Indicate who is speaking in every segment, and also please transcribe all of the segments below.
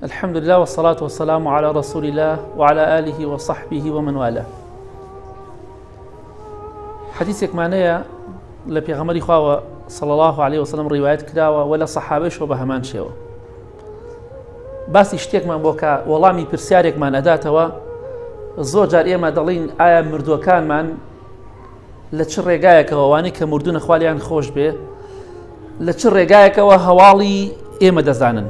Speaker 1: الحمد لله والصلاة والسلام على رسول الله وعلى آله وصحبه ومن والاه. حديثك معناه لبيغمري خواوة صلى الله عليه وسلم روايات كداوة ولا صحابيش وبهمان شيوة باسی شتێکمان بۆکە وەڵامی پرسیارێکمان ئەداتەوە زۆر جار ئێمە دەڵین ئایا مردۆکانمان لە چ ڕێگایەکەوە وانەی کە مردوونە خوالیان خۆش بێ لە چ ڕێگایەکەوە هەواڵی ئێمە دەزانن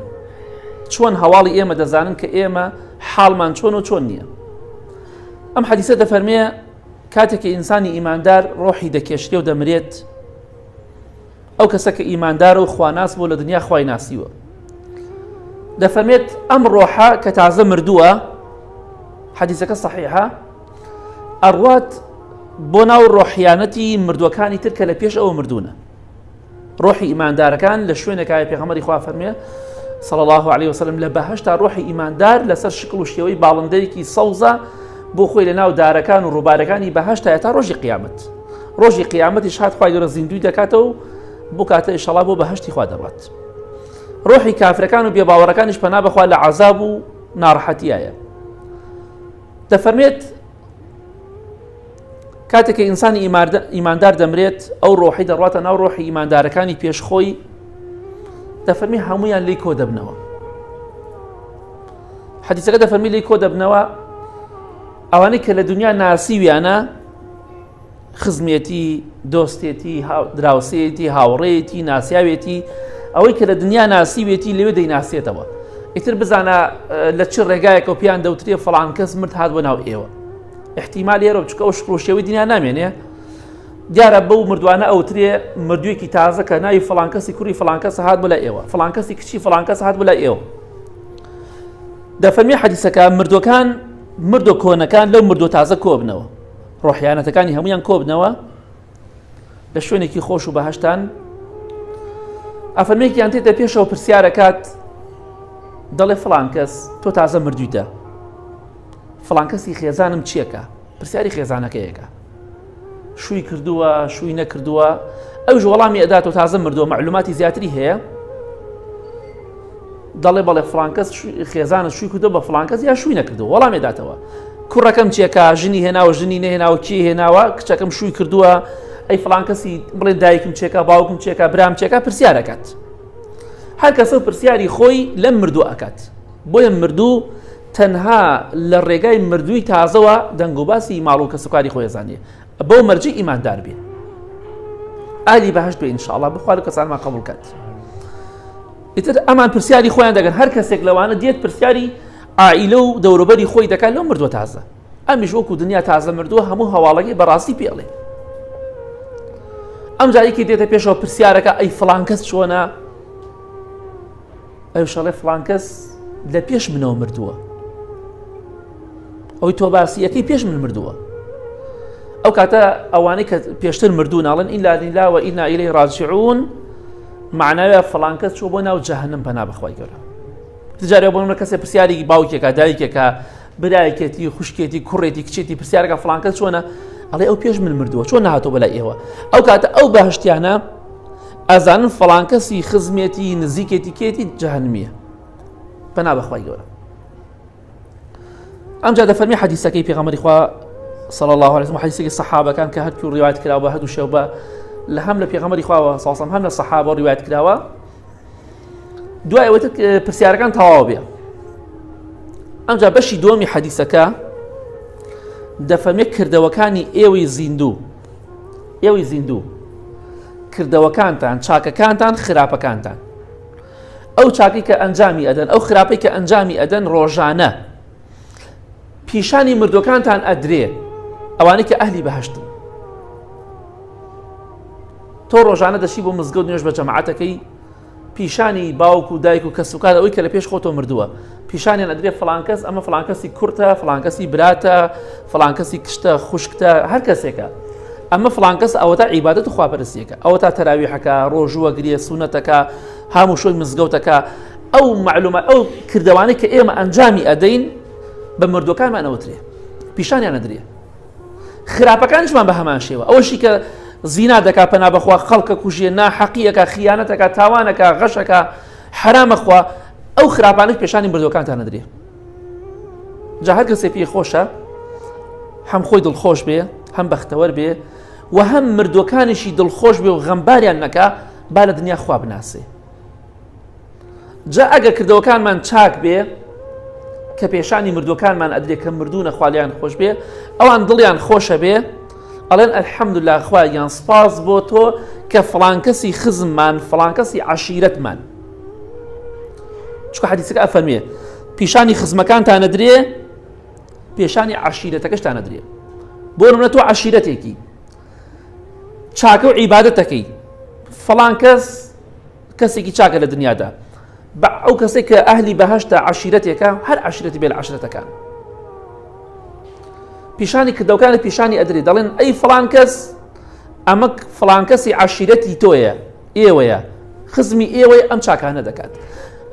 Speaker 1: چۆن هەواڵی ئێمە دەزانن کە ئێمە حاڵمان چۆن و چۆن نییە. ئەم حەدیسە دەفەرمێ کاتێکی ئینسانی ئیماندار ڕۆحی دەکێشتێ و دەمرێت ئەو کەسە کە ئیماندارە و خواناس بۆ لە دنیا خوای ناسیوە دەفەرمێت ئەم ڕۆحە کە تازە مردووە حەدیسەکە صحیحە ئەڕوات بۆ ناو ڕۆحیانەتی مردوەکانی تر کە لە پێش ئەوە مردوونە. ڕۆحی ئیماندارەکان لە شوێنێکایە پێغەمبەری خوا فەرمێ صلى الله عليه وسلم لە بەهەشتا ڕۆحی ئیماندار لەسەر شکل و شێوەی باڵندەیەکی سەوزە بۆ خۆی لە ناو دارەکان و ڕووبارەکانی بەهەشتایە تا ڕۆژی قیامەت. ڕۆژی قیامەتیش هات خوای گەورە زیندوی دەکاتەوە بۆ کاتە ئینشەڵا بۆ بەهەشتی خوا دەڕات. ڕۆحی کافرەکان و بێباوەڕەکانیش پەنا بەخوا لە عەزاب و ناڕەحەتیایە. دەفەرمێت کاتێک کە ئینسانی ئیماندار دەمرێت ئەو ڕۆحی دەڕواتە ناو ڕۆحی ئیماندارەکانی پێشخۆی دەفەرمی هەموویان لێی کۆ دەبنەوە. حەدیسەکە دەفەرمی لێی کۆ دەبنەوە ئەوانەی کە لە دنیا ناسیویانە خزمێتی دۆستێتی دراوسێتی هاوڕێتی ناسیاوێتی ئەوەی کە لە دنیا ناسیوێتی لەوێ دەیناسێتەوە ئیتر بزانە لە چ ڕێگایەکەوە پیان دەوترێ فڵان کەس مرد هات بۆ ناو ئێوە. احتیمال ئێرە بچکە ئەو شکڵۆشێوەی دنیا نامێنێ دیارە بەو مردوانە ئەوترێ مردوویەکی تازە کە ناوی فڵان کەسی کوڕی فڵان کەس هات بۆ لە ئێوە فڵان کەسی کچی فڵان کەس هات بۆ لە ئێوە. دەفەرمێ حەدیسەکە مردۆکان مردۆ کۆنەکان لەو مردۆ تازە کۆبنەوە ڕۆحیانەتەکانی هەمویان کۆبنەوە لە شوێنێکی خۆش و بەهەشتان. ئەفەرمێکیان تێتە پێشەوە پرسیارەکات دەڵێ فڵان کەس تۆ تازە مردوویتە فڵان کەسی خێزانم چیەکە پرسیاری خێزانەکەیەکە شووی کردووە شووی نەکردووە ئەوش وەڵامی ئەداتەوە تازە مردووە معلوماتی زیاتری هەیە دەڵێ بەڵێ فڵان کەس خێزانت شووی کردووە بە فڵان کەس یا شووی نەکردووە وەڵامی ئەداتەوە کوڕەکەم چیەکە ژنی هێناوە ژنی نەهێناوە کێ هێناوە کچەکەم شووی کردووە ئەی فڵان کەسی بڵێ دایکم چێکە باوکم چێکە برام چێکە پرسیارەکات هەر کەسە پرسیاری خۆی لەم مردوو ئەکات. بۆیە مردوو تەنها لە ڕێگای مردووی تازەوە دەنگ و باسی ماڵ و کەسوکاری خۆی زانیە بۆ مەرجی ئیماندار بێ ئالی بەهەشت بێ ئینشاءڵڵا بخوا لە کەسانمان قبوڵ کات. ئیتر ئەمان پرسیاری خۆیان دەگەن هەر کەسێک لەوانە دێت پرسیاری عائیلە و دەوروبەری خۆی دەکات لەو مردووە تازە ئەمیش وەکو دنیا تازە مردووە هەموو هەواڵەکەی بەڕاستی پێڵێ. ئەم جایەکی دێتە پێشەوە پرسیارەکە ئەی فڵان کەس چۆنە ئەوشەڵێ فڵان کەس لە پێش منەوە مردووە ئەوی تۆ باسیەکەی پێش من مردووە. ئەو کاتە ئەوانەی کە پێشتر مردوو ناڵن ئیلا لیلا و ئینا ئیلەیهی ڕاجعون معناویە فڵان کەس چوو بۆ ناو جەهەنەم پەنا بەخوای گەورە. تجارێ بۆ منە کەسێک پرسیاری باوکێکە دایکێکە برایەکێتی خوشکێتی کوڕێتی کچێتی پرسیارەکە فڵان کەس چۆنە ئەڵێ ئەو پێش من مردووە چۆن نهاتۆ بەلای ئێوە. ئەو کاتە ئەو بەهەشتیانە ئەزانن فڵان کەسی خزمێتی نزیکێتی کێتی جەهەنمیە پەنا بەخوای گەورە. ئەمجا دەفەرمی حەدیسەکەی پێغەمبەری خوا صلى الله عليه وسلم حديث الصحابة كان كهدك رواية كلاوة هدو شوبة لهم لبيغمبري خوا صلى الله عليه وسلم هم الصحابة رواية كلاوة دعاء وتك برسيارة كان توابية. أمجا بشي دومي حديثك دفرمي كردوكاني إيوي زيندو كردوكانتان شاكا كانتان خرابة كانتان أو شاكي كأنجامي أدن أو خرابي كأنجامي أدن روجانة پیشانی مردۆکانتان ئەدرێ ئەوانەی کە ئەهلی بەهەشتن. تۆ ڕۆژانە دەشی بۆ مزگەوت نوێژ بە جەماعەتەکەی پیشانی باوک و دایک و کەسوکار ئەوەی کە لە پێش خۆتۆ مردووە پیشانیان ئەدرێ فڵان کەس ئەمە فڵان کەسی کورتە فڵان کەسی براتە فڵان کەسی کشتە خوشکتە هەر کەسێکە ئەمە فڵان کەس ئەوە تا عیبادەت و خواپەرستیەکە ئەوە تا تەراویحەکە ڕۆژوە گرێ سونەتەکە هەموو شۆی مزگەوتەکە ئەو معلومات ئەو کردەوانەی کە ئێمە ئەنجامی ئەدەین بە مردۆکانمان ئەوترێ پیشانیان ئەدرێ. خراپەکانیشمان بە هەمان شێوە ئەوەشی کە زینا دەکا پەنا بەخوا خەڵکە کوژێ ناحەقیەکە خیانەتەکە تاوانەکە غەشەکە حرامەخوا ئەو خراپانەی پێشانی مردوەکانتان نەدرێ. جا هەر کەسێ پێی خۆشە هەم خۆی دڵخۆش بێ هەم بەختەوەر بێ و هەم مردوەکانیشی دڵخۆش بێ و غەمباریان نەکا با لە دنیا خوا بناسێ. جا ئەگەر کردەوەکانمان چاک بێ کە پێشانی مردوەکانمان ئەدرێ کە مردوونە خوالیان خۆش بێ ئەوان دڵیان خۆشە بێ ئەڵێن ئەلحەمدوللا خوایان سپاس بۆ تۆ کە فڵان کەسی خزممان فڵان کەسی عەشیرەتمان. چونکە حەدیثەکە ئەفەرمێ پیشانی خزمەکانتان نەدرێ پێشانی عەشیرەتەکەشتان نەدرێ. بۆ نمونە تۆ عەشیرەتێکی چاکە و عیبادەتەکەی فڵان کەس کەسێکی چاکە لە دنیادا ئەو کەسێک کە ئەهلی بەهەشتە عەشیرەتێکە هەر عەشیرەتی بێ لە عەشیرەتەکان پیشانی کردەوەکانت پیشانی ئەدرێ دەڵێن ئەی فڵان کەس ئەمە فڵان کەسی عەشیرەتی تۆیە ئێوەیە خزمی ئێوەیە ئەم چاکانە دەکات.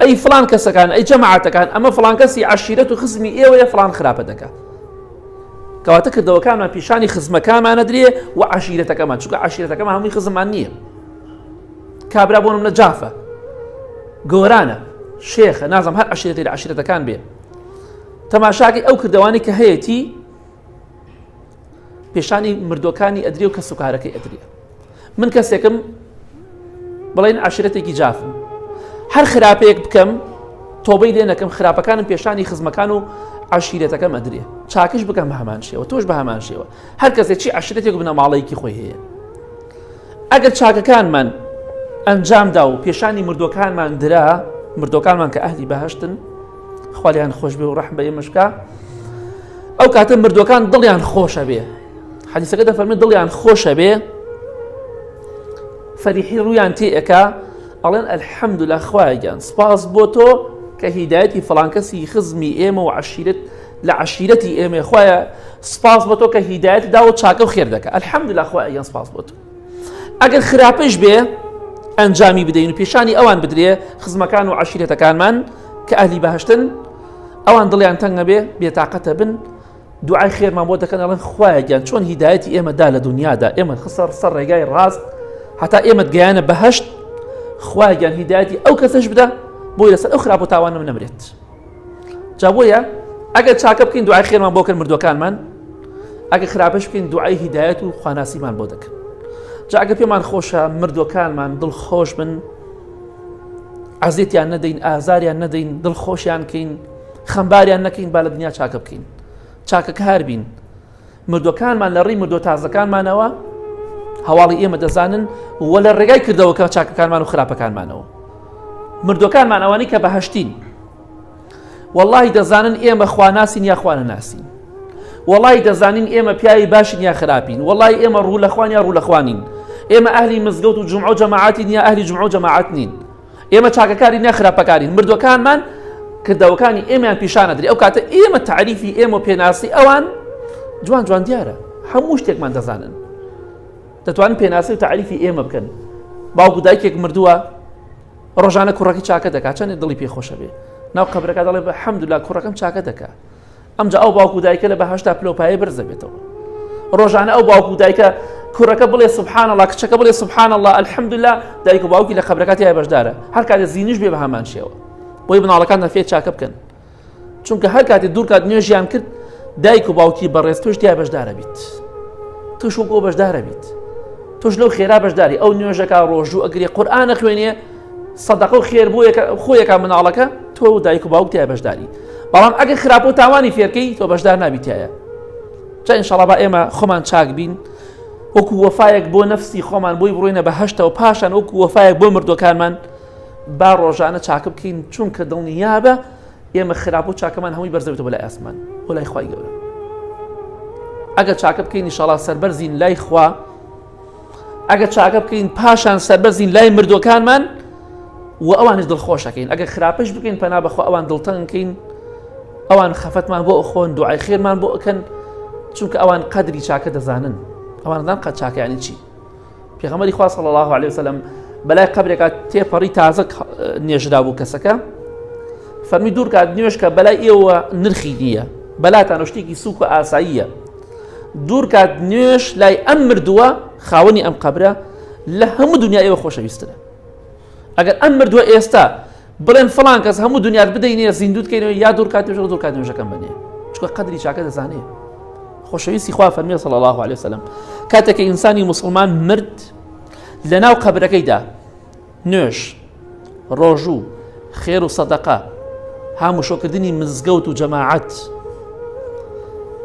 Speaker 1: ئەی فڵان کەسەکان ئەی جەماعەتەکان ئەمە فڵان کەسی عەشیرەت و خزمی ئێوەیە فڵان خراپە دەکات. کەواتە کردەوەکانمان پیشانی خزمەکانمان ئەدرێ و عەشیرەتەکەمان چونکە عەشیرەتەکەمان هەمووی خزممان نییە. کابرا بۆ نمونە جافە گۆرانە شێخە نازم هەر عەشیرەتی لە عەشیرەتەکان بێ تەماشاکەی ئەو کردەوانی کە هەیەی پێشانی مردوەکانی ئەدرێ و کەس و کارەکەی ئەدرێ. من کەسێکم بڵێن عەشیرەتێکی جافم هەر خراپەیەک بکەم تۆبەی لێ نەکەم خراپەکانم پێشانی خزمەکان و عەشیرەتەکەم ئەدرێ چاکش بکەم بە هەمان شێوە تۆش بە هەمان شێوە هەر کەسێکی عەشیرەتێک بنە ماڵەیەکی خۆی هەیە. ئەگەر چاکەکانمان ئەنجامدا و پێشانی مردوەکانمان درا مردوەکانمان کە ئەهلی بەهەشتن خوالیان خۆش بێ و ڕەحم بە ئێمەشکا ئەو کاتە مردوەکان دڵیان خۆشە بێ. حەدیثەکە دەفەرمێ دڵیان خۆشە بێ فەریحی ڕوویان تێ ئەکا ئەڵێن ئەلحەمدوللا خوایان سپاس بۆ تۆ کە هیدایەتی فڵان کەسی خزمی ئێمە و عەشیرەت لە عەشیرەتی ئێمە خوایە سپاس بۆ تۆ کە هیدایەت دا و چاکە و خێر دەکا ئەلحەمدوللا خوایان سپاس بۆ تۆ. ئەگەر خراپەش بێ ئەنجامی بدەین و پێشانی ئەوان بدرێ خزمەکان و عەشیرەتەکانمان کە ئەهلی بەهەشتن ئەوان دڵیان تەنگە بێ بێتاقەتە بن دوعای خێرمان بۆ دەکەن ئەڵێن خوایان چۆن هیدایەتی ئێمە دا لە دنیادا ئێمە خسەر سەر ڕێگای ڕاست هەتا ئێمە گەیانە بەهەشت خوایان هیدایەتی ئەو کەسەش بدە بۆی لەسەر ئەو خراپ و تاوانم نەمرێت. جا بۆیە ئەگەر چاکە بکەین دوعای خێرمان بۆ کەن مردوەکانمان ئەگەر خراپەش بکەین دوعای هیدایەت و خواناسیمان بۆ دەکەن. جا ئەگەر پێمان خۆشە مردوەکانمان دڵخۆش بن عەزیەتیان نەدەین ئازاریان نەدەین دڵخۆشیان کەین خەمباریان نەکەین با لە دنیا چاکە بکەین چاکەکار بین. مردوەکانمان لە ڕێی مردوە تازەکانمانەوە هەواڵی ئێمە دەزانن و لە ڕێگای کردەوەکە چاکەکانمان و خراپەکانمانەوە. مردوەکانمان ئەوانەی کە بەهەشتین وەڵڵاهی دەزانن ئێمە خواناسین یا خوا نەناسین وەڵڵاهی دەزانین ئێمە پیاوی باشین یا خراپین وەڵڵاهی ئێمە ڕوو لە خوان یا ڕوو لە خوانین ئێمە ئەهلی مزگەوت و جومعە و جەماعەتین یا ئەهلی جومعە و جەماعەت نین ئێمە چاکەکارین یا خراپەکارین. مردوەکانمان کردەوەکانی ئێمەیان پیشانە درێ ئەو کاتە ئێمە تعریفی ئێمە و پێناسی ئەوان جوان جوان دیارە هەموو شتێکمان دەزانن دەتوانن پێناسی و تعریفی ئێمە بکەن. باوکو دایکێک مردووە ڕۆژانە کوڕەکەی چاکە دەکات چەندێک دڵی پێخۆشە بێ ناو قەبرەکە دەڵێ ئەلحەمدوللا کوڕەکەم چاکە دەکات ئەمجا ئەو باوکو دایکە لە بەهەشتا پلۆپایە بەرزە بێتەوە. ڕۆژانە ئەو باوکو دایکە کوڕەکە بڵێ سوبحان الله کچەکە بڵێ سوبحان الله ئەلحەمدوللا دایک و باوکی لە قەبرەکە تیا بەشدارە هەر کاتێ زینیش بێ بە هەمان شێوە بۆی مناڵەکان دەفێت چاکە بکەن چونکە هەر کاتێ دوور کات نوێژیان کرد دایک و باوکی بەڕێز تۆش تیا بەشدارە بیت تۆش وەکو بەشدارە بیت تۆش لەو خێرا بەشداری ئەو نوێژەکە ڕۆژوو ئەگرێ قورئانە خوێنێ سەدەقە و خێر بۆ خۆیەکە مناڵەکە تۆ و دایک و باوک تیا بەشداری. بەڵام ئەگەر خراپە و تاوانی فێرکەی تۆ بەشدار نابیتایە. جا ئینشاڵڵا با ئێمە خۆمان چاک بین وەکو وەفایەک بۆ نەفسی خۆمان بۆی بڕۆینە بەهەشتەوە پاشان وەکو وەفایەک بۆ مردوەکانمان با ڕۆژانە چاکە بکەین چونکە دڵنیابە ئێمە خراپە و چاکەمان هەمووی بەرزەوێتەوە بەلای ئاسمان بۆ لای خوای گەورە. ئەگەر چاکە بکەین ئینشاڵڵا سەربەرزین لای خوا ئەگەر چاکە بکەین پاشان سەربەرزین لای مردوەکانمان و ئەوانش دڵخۆشەکەین. ئەگەر خراپەش بکەین پەنا بەخوا ئەوان دڵتەنگکەین ئەوان خەفەتمان بۆ ئەخۆن دوعای خێرمان بۆ ئەکەن چونکە ئەوان قەدری چاکە دەزانن ئەوان دەزانن قەت چاکەیانی چی. پێغەمبەری خوا صلی الله علیه وسلم بەلای قەبرێکا تێپەڕی تازە نێژرا بوو کەسەکە فەرمی دوور کات نوێژ کە بەلای ئێوە نرخی نییە بەلاتان شتێکی سووک و ئاساییە دوور کات نوێژ لای ئەم مردووە خاوەنی ئەم قەبرە لە هەموو دنیا ئێوە خۆشەویسترە. ئەگەر ئەم مردووە ئێستا بڵێن فڵان کەس هەموو دنیات بدەینێ زیندوت کەینەوە یا دوور کاتێژە دوور کاتێژەکەم بنێ چکە قەدری چاکە دەزانێ خۆشەویستی خوا فەرمێ صلی الله عليه وسلم کاتێک ئینسانی موسڵمان مرد لەناو قەبرەکەیدا نوێژ ڕۆژوو خێر و سەدەقە هاموشۆکردنی مزگەوت و جەماعەت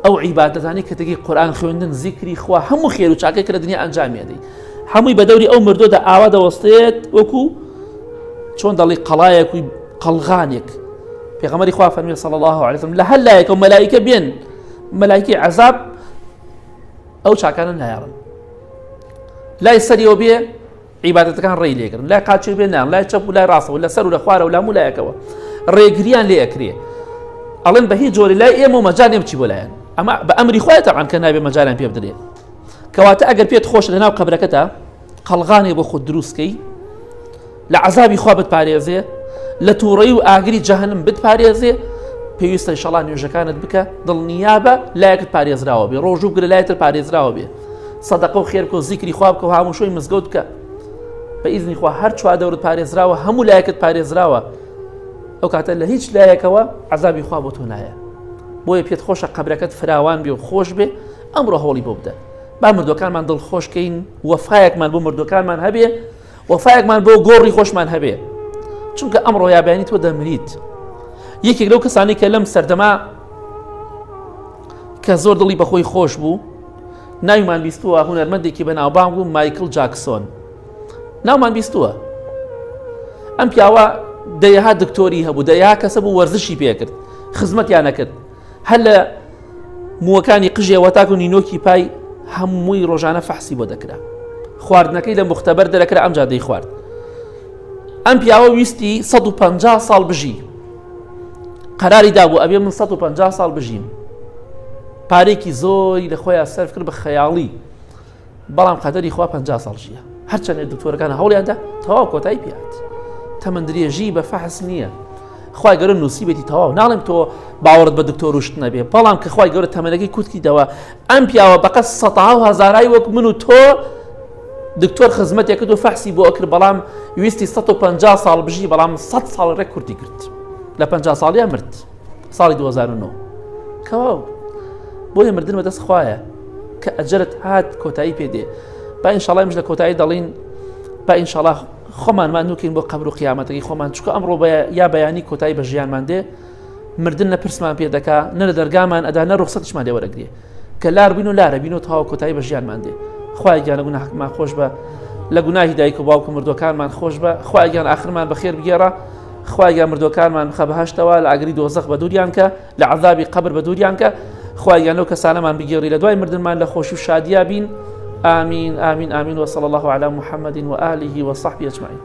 Speaker 1: ئەو عیبادەتانی کە تێکی قورئان خوێندن زیکری خوا هەموو خێر و چاکەی کە لە دنیا ئەنجامیەدەی هەمووی بە دەوری ئەو مردۆدا ئاوا دەوەستێت وەکو چۆن دەڵی قەڵایەک و قەڵغانێک پێغەمبەری خوا فەرمێ صلی الله عليه وسلم لە هەر لایەکە و مەلایکە بێن مەلایکەی عەزاب ئەو چاکانە نایەڕن لای سەریەوە بێ عیبادەتەکان ڕێی لێگرن لای قاچێ بێ نان لای چەپ و لای ڕاستەوە لە سەر و لە خوارە و لە هەموو لایەکەوە ڕێگریان لێ ئەکرێ ئەڵێن بە هیچ جۆری لای ئێمە و مەجال بچی بۆ لایەن ئەمە بە ئەمری خوای تەبعان کە نابێ مەجالیان پێ بدرێ کەواتە ئەگەر پێت خۆش لەناو قەبرەکەتە قەڵغانێ بۆ خۆت دروستکەی لە عەزابی خوا بتپارێزێ لە تووڕەی و ئاگری جەهەنم بتپارێزێ پێویستە ئینشەڵڵا نوێژەکانت بکە دڵنیابە لایەکت پارێزراوە بێ ڕۆژ و گرە لایەتر پارێزراوە بێ سەدەقە و خێر بکە و زیکری خوا بکە و هاموشۆی مزگەوت بکە بە ئیزنی خوا هەر چوار دەورت پارێزراوە هەموو لایەکت پارێزراوە ئەو کاتە لە هیچ لایەکەوە عەزابی خوا بۆ تۆ نایە بۆیە پێت خۆشە قەبرەکەت فراوان بێ و خۆش بێ ئەمڕۆ هەوڵی بۆ بدە با مردۆکانمان دڵخۆشکەین وەفایەکمان بۆ مردۆکانمان هەبێ وەفایەکمان بۆ گۆڕی خۆشمان هەبێ چونکە ئەمڕۆ یابیانی تۆ دەمریت یەکێک لەو کەسانی کە لەم سەردەما کە زۆر دڵی بەخۆی خۆش بوو ناویمان بیستووە هونەرمەندێکی بەناوبانگ بوو مایکل جاکسۆن ناومان بیستووە ئەم پیاوە دەیەها دکتۆری هەبوو دەیەها کەسە بوو وەرزشی پێکرد خزمەتیان نەکرد هەر لە مووەکانی قژێوە تاکو نینۆکی پای هەمووی ڕۆژانە فەحسی بۆ دەکرا خواردنەکەی لە مختەبەر دەرەکرا ئەم جا دەی خوارد ئەم پیاوە ویستی 150 ساڵ بژی قەراری دابوو ئەبێ من 150 ساڵ بژیم پارێکی زۆری لە خۆیان سەرف کرد بە خەیاڵی بەڵام قەدەری خوا 50 ساڵ ژیە هەرچەندێک دکتۆرەکانە هەوڵیاندا تەواو کۆتایی پێهات تەمەن درێژی بە فەحس نییە خوای گەورە نووسیبێتی تەواو ناڵێم تۆ باوەڕت بە دکتۆر وشت نەبێ بەڵام کە خوای گەورە تەمەنەکەی کوتکیدەوە ئەم پیاوە بەقەت سەدها و هەزارای وەک من و تۆ دکتۆر خزمەتێک کرد و فەحسی بۆ ئەکرد بەڵام ویستی 150 ساڵ بژی بەڵام 100 ساڵ ڕێک کورتی کرد لە 50 ساڵیان مرد ساڵی 2009 کەواو بۆیە مردن بەدەست خوایە کە ئەجرت هات کۆتایی پێدێ با ئینشەڵڵا ئێمەش لە کۆتایی دەڵین با ئینشەڵڵا خۆمانمان نوکەین بۆ قەبر و قیامەتەکەی خۆمان چکە ئەمڕۆ یا بەیانی کۆتایی بە ژیانمان دێ مردن نە پرسمان پێ دەکا نە لە دەرگامان ئەدا نە ڕوخسەتیشمان لێ وەرەگرێ کە لار بین و لارە بین و تەواو کۆتایی بە ژیانمان دێ خوای گیان لە گوناهمان خۆش بە لە گوناهی دایک و باوک و مردۆکانمان خۆش بە خوای گیان ئاخرمان بەخێر بگێڕە خوای گیان مردۆکانمان بخە بەهەشتەوە لە ئاگری دۆزەخ بە دووریان کە لە عەذابی قەبر بە دووریان کە خوای گیان لەو کەسانەمان بگێڕی لە دوای مردنمان لە خۆشی و شادیا بین آمين آمين آمين وصلى الله على محمد وآله وصحبه أجمعين.